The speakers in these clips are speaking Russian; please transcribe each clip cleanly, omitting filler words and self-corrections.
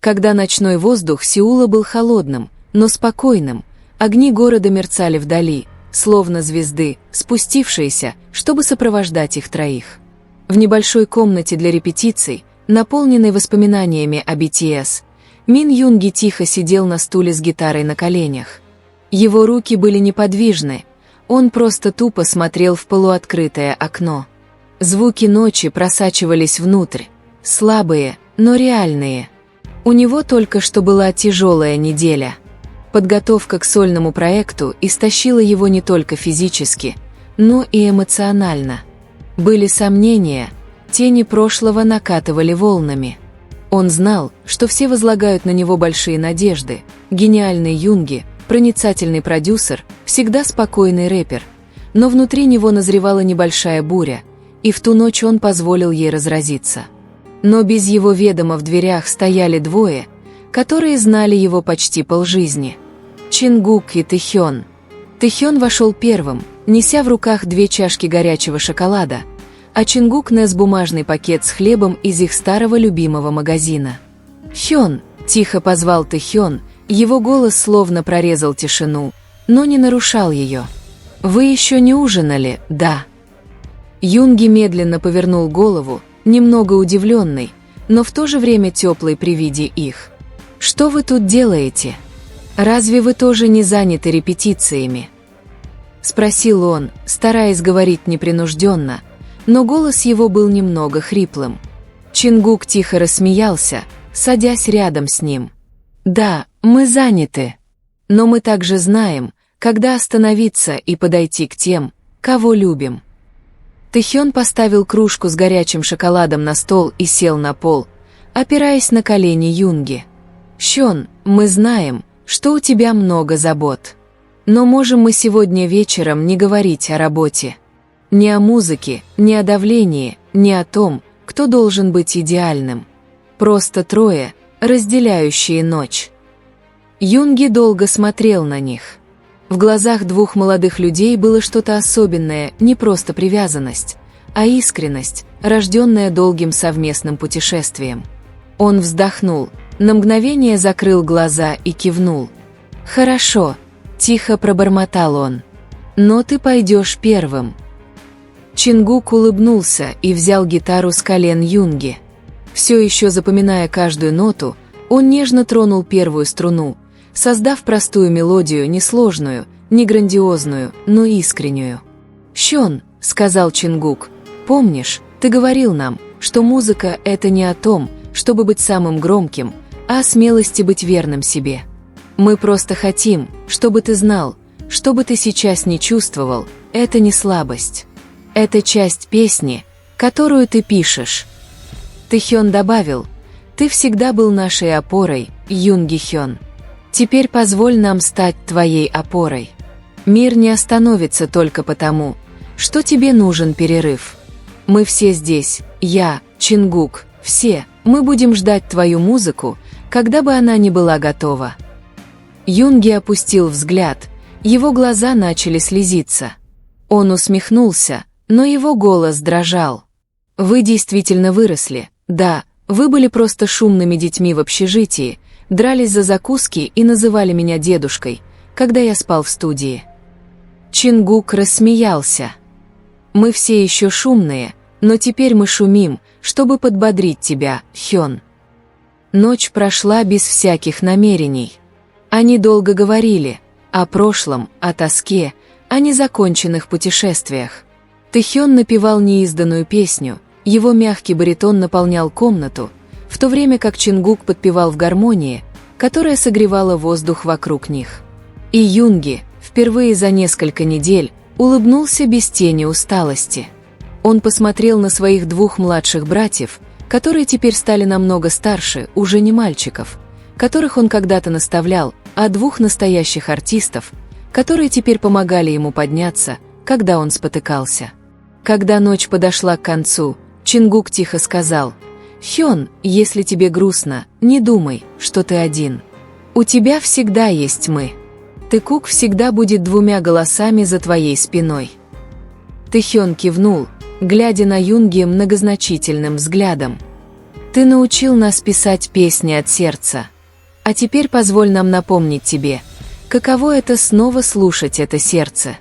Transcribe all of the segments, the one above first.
когда ночной воздух Сеула был холодным, но спокойным, огни города мерцали вдали, словно звезды, спустившиеся, чтобы сопровождать их троих. В небольшой комнате для репетиций, наполненной воспоминаниями о BTS, Мин Юнги тихо сидел на стуле с гитарой на коленях. Его руки были неподвижны, он просто тупо смотрел в полуоткрытое окно. Звуки ночи просачивались внутрь, слабые, но реальные. У него только что была тяжелая неделя. Подготовка к сольному проекту истощила его не только физически, но и эмоционально. Были сомнения, тени прошлого накатывали волнами. Он знал, что все возлагают на него большие надежды. Гениальный Юнги, проницательный продюсер, всегда спокойный рэпер. Но внутри него назревала небольшая буря, и в ту ночь он позволил ей разразиться. Но без его ведома в дверях стояли двое, которые знали его почти полжизни. Чингук и Тэхён. Тэхён вошел первым, неся в руках 2 чашки горячего шоколада, а Чингук нес бумажный пакет с хлебом из их старого любимого магазина. «Хён!» – тихо позвал Тэхён, его голос словно прорезал тишину, но не нарушал ее. «Вы еще не ужинали, да?» Юнги медленно повернул голову, немного удивленный, но в то же время теплый при виде их. «Что вы тут делаете? Разве вы тоже не заняты репетициями?» Спросил он, стараясь говорить непринужденно, но голос его был немного хриплым. Чингук тихо рассмеялся, садясь рядом с ним. «Да, мы заняты. Но мы также знаем, когда остановиться и подойти к тем, кого любим». Тэхён поставил кружку с горячим шоколадом на стол и сел на пол, опираясь на колени Юнги. «Хён, мы знаем, что у тебя много забот. Но можем мы сегодня вечером не говорить о работе. Ни о музыке, ни о давлении, ни о том, кто должен быть идеальным. Просто трое, разделяющие ночь». Юнги долго смотрел на них. В глазах 2 молодых людей было что-то особенное, не просто привязанность, а искренность, рожденная долгим совместным путешествием. Он вздохнул, на мгновение закрыл глаза и кивнул. «Хорошо», – тихо пробормотал он. «Но ты пойдешь первым». Чингук улыбнулся и взял гитару с колен Юнги. Все еще запоминая каждую ноту, он нежно тронул первую струну, создав простую мелодию, несложную, не грандиозную, но искреннюю. «Хён», — сказал Чингук, — «помнишь, ты говорил нам, что музыка — это не о том, чтобы быть самым громким, а о смелости быть верным себе. Мы просто хотим, чтобы ты знал, что бы ты сейчас не чувствовал, это не слабость. Это часть песни, которую ты пишешь». Тэхён добавил: «Ты всегда был нашей опорой, Юнги Хён. Теперь позволь нам стать твоей опорой. Мир не остановится только потому, что тебе нужен перерыв. Мы все здесь, я, Чингук, все, мы будем ждать твою музыку, когда бы она ни была готова». Юнги опустил взгляд, его глаза начали слезиться. Он усмехнулся, но его голос дрожал. «Вы действительно выросли, да, вы были просто шумными детьми в общежитии, дрались за закуски и называли меня дедушкой, когда я спал в студии». Чингук рассмеялся. «Мы все еще шумные, но теперь мы шумим, чтобы подбодрить тебя, Хён». Ночь прошла без всяких намерений. Они долго говорили о прошлом, о тоске, о незаконченных путешествиях. Тэхён напевал неизданную песню, его мягкий баритон наполнял комнату, в то время как Чингук подпевал в гармонии, которая согревала воздух вокруг них. И Юнги, впервые за несколько недель, улыбнулся без тени усталости. Он посмотрел на своих 2 младших братьев, которые теперь стали намного старше, уже не мальчиков, которых он когда-то наставлял, а 2 настоящих артистов, которые теперь помогали ему подняться, когда он спотыкался. Когда ночь подошла к концу, Чингук тихо сказал: «Хён, если тебе грустно, не думай, что ты один. У тебя всегда есть мы. Тэкук всегда будет 2 голосами за твоей спиной». Тэхён кивнул, глядя на Юнги многозначительным взглядом. Ты научил нас писать песни от сердца. А теперь позволь нам напомнить тебе, каково это снова слушать это сердце».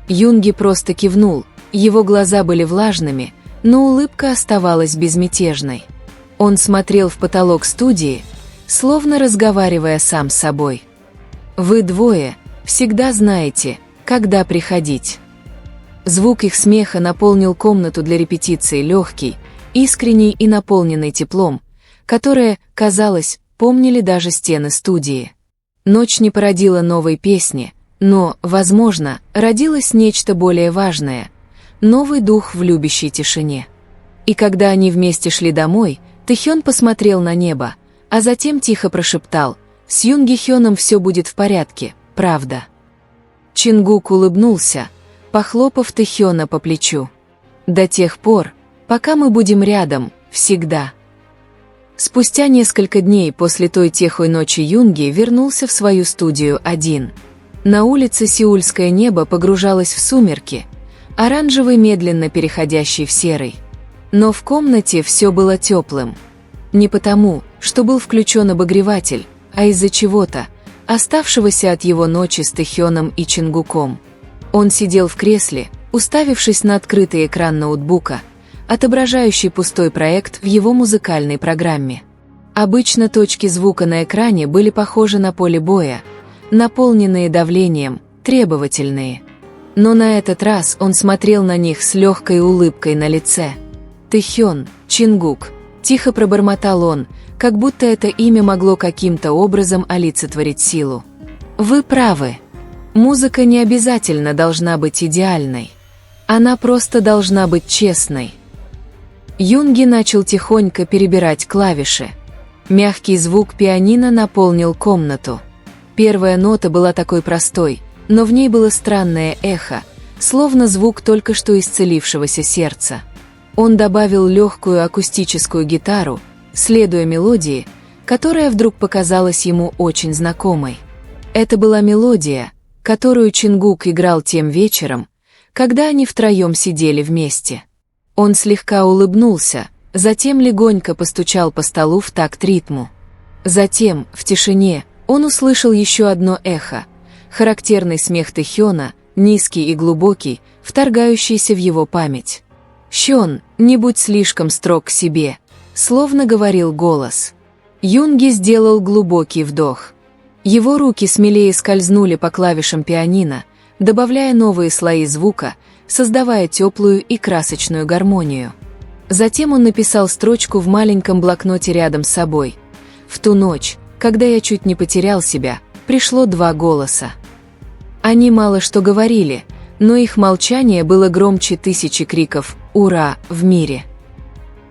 Юнги просто кивнул, его глаза были влажными, но улыбка оставалась безмятежной. Он смотрел в потолок студии, словно разговаривая сам с собой. «Вы двое всегда знаете, когда приходить». Звук их смеха наполнил комнату для репетиции, легкий, искренний и наполненный теплом, которое, казалось, помнили даже стены студии. Ночь не породила новой песни, но, возможно, родилось нечто более важное — новый дух в любящей тишине. И когда они вместе шли домой, Тэхён посмотрел на небо, а затем тихо прошептал: «С Юнги Хёном все будет в порядке, правда». Чингук улыбнулся, похлопав Тэхёна по плечу. «До тех пор, пока мы будем рядом, всегда». Спустя несколько дней после той тихой ночи Юнги вернулся в свою студию один. На улице сеульское небо погружалось в сумерки, оранжевый медленно переходящий в серый. Но в комнате все было теплым. Не потому, что был включен обогреватель, а из-за чего-то, оставшегося от его ночи с Тэхёном и Чингуком. Он сидел в кресле, уставившись на открытый экран ноутбука, отображающий пустой проект в его музыкальной программе. Обычно точки звука на экране были похожи на поле боя, наполненные давлением, требовательные. Но на этот раз он смотрел на них с легкой улыбкой на лице. «Тэхён, Чингук», — тихо пробормотал он, как будто это имя могло каким-то образом олицетворить силу. «Вы правы. Музыка не обязательно должна быть идеальной. Она просто должна быть честной». Юнги начал тихонько перебирать клавиши. Мягкий звук пианино наполнил комнату. Первая нота была такой простой, но в ней было странное эхо, словно звук только что исцелившегося сердца. Он добавил легкую акустическую гитару, следуя мелодии, которая вдруг показалась ему очень знакомой. Это была мелодия, которую Чингук играл тем вечером, когда они втроем сидели вместе. Он слегка улыбнулся, затем легонько постучал по столу в такт ритму. Затем, в тишине, он услышал еще одно эхо, характерный смех Тэхёна, низкий и глубокий, вторгающийся в его память. «Хён, не будь слишком строг к себе», — словно говорил голос. Юнги сделал глубокий вдох. Его руки смелее скользнули по клавишам пианино, добавляя новые слои звука, создавая теплую и красочную гармонию. Затем он написал строчку в маленьком блокноте рядом с собой. «В ту ночь, когда я чуть не потерял себя, пришло два голоса. Они мало что говорили, но их молчание было громче тысячи криков «Ура!» в мире».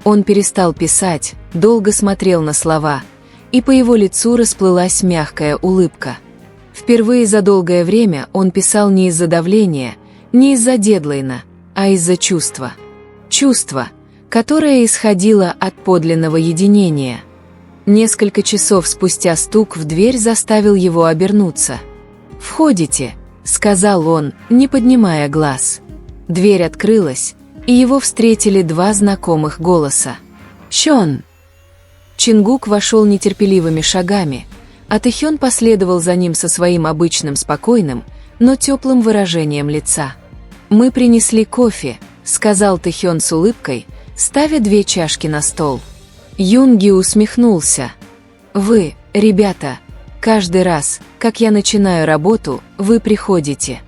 Он перестал писать, долго смотрел на слова, и по его лицу расплылась мягкая улыбка. Впервые за долгое время он писал не из-за давления, не из-за дедлайна, а из-за чувства. Чувства, которое исходило от подлинного единения. Несколько часов спустя стук в дверь заставил его обернуться. «Входите», — сказал он, не поднимая глаз. Дверь открылась, и его встретили два знакомых голоса. «Хён!» Чингук вошел нетерпеливыми шагами, а Тэхён последовал за ним со своим обычным спокойным, но теплым выражением лица. «Мы принесли кофе», — сказал Тэхён с улыбкой, ставя две чашки на стол. Юнги усмехнулся. «Вы, ребята, каждый раз, как я начинаю работу, вы приходите».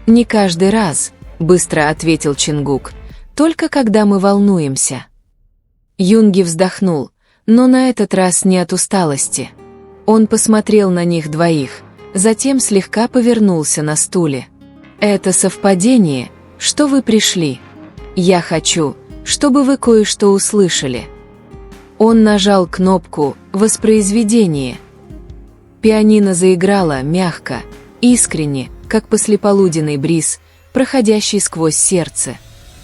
«Не каждый раз», — быстро ответил Чингук, — «только когда мы волнуемся». Юнги вздохнул, но на этот раз не от усталости. Он посмотрел на них двоих, затем слегка повернулся на стуле. «Это совпадение, что вы пришли. Я хочу, чтобы вы кое-что услышали». Он нажал кнопку «Воспроизведение». Пианино заиграло мягко, искренне, как послеполуденный бриз, проходящий сквозь сердце.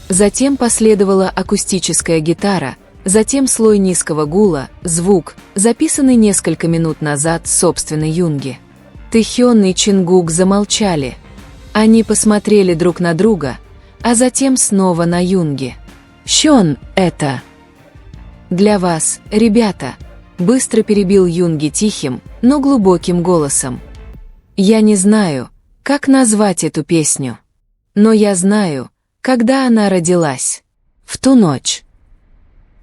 Затем последовала акустическая гитара, затем слой низкого гула, звук, записанный несколько минут назад собственной Юнги. Тэхён и Чингук замолчали. Они посмотрели друг на друга, а затем снова на Юнги. «Хён, это...» «Для вас, ребята», — быстро перебил Юнги тихим, но глубоким голосом. «Я не знаю, как назвать эту песню. Но я знаю, когда она родилась. В ту ночь».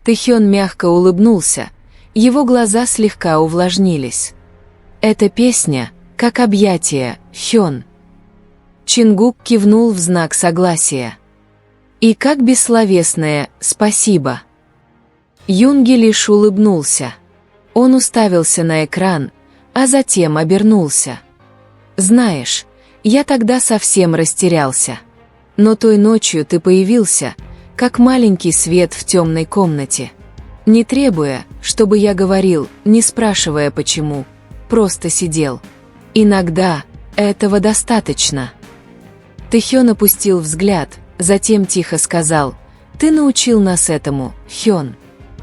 Тэхён мягко улыбнулся, его глаза слегка увлажнились. «Эта песня, как объятие, Хён». Чингук кивнул в знак согласия. «И как бессловесное «спасибо». Юнги лишь улыбнулся. Он уставился на экран, а затем обернулся. «Знаешь, я тогда совсем растерялся. Но той ночью ты появился, как маленький свет в темной комнате. Не требуя, чтобы я говорил, не спрашивая почему, просто сидел. Иногда этого достаточно». Тэхён опустил взгляд, затем тихо сказал: «Ты научил нас этому, Хён.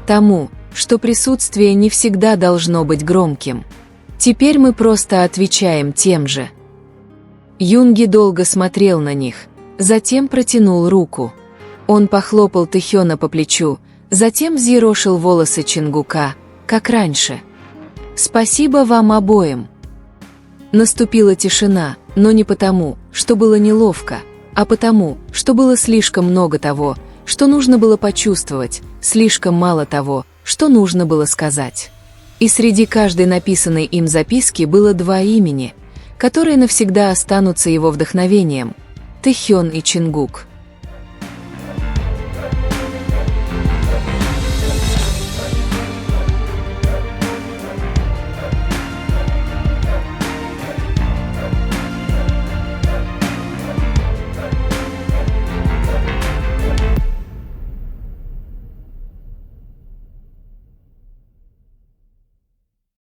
Тому, что присутствие не всегда должно быть громким. Теперь мы просто отвечаем тем же». Юнги долго смотрел на них, затем протянул руку. Он похлопал Тэхёна по плечу, затем взъерошил волосы Чингука, как раньше. «Спасибо вам обоим». Наступила тишина, но не потому, что было неловко, а потому, что было слишком много того, что нужно было почувствовать, слишком мало того, что нужно было сказать. И среди каждой написанной им записки было два имени, которые навсегда останутся его вдохновением – Тэхён и Чингук.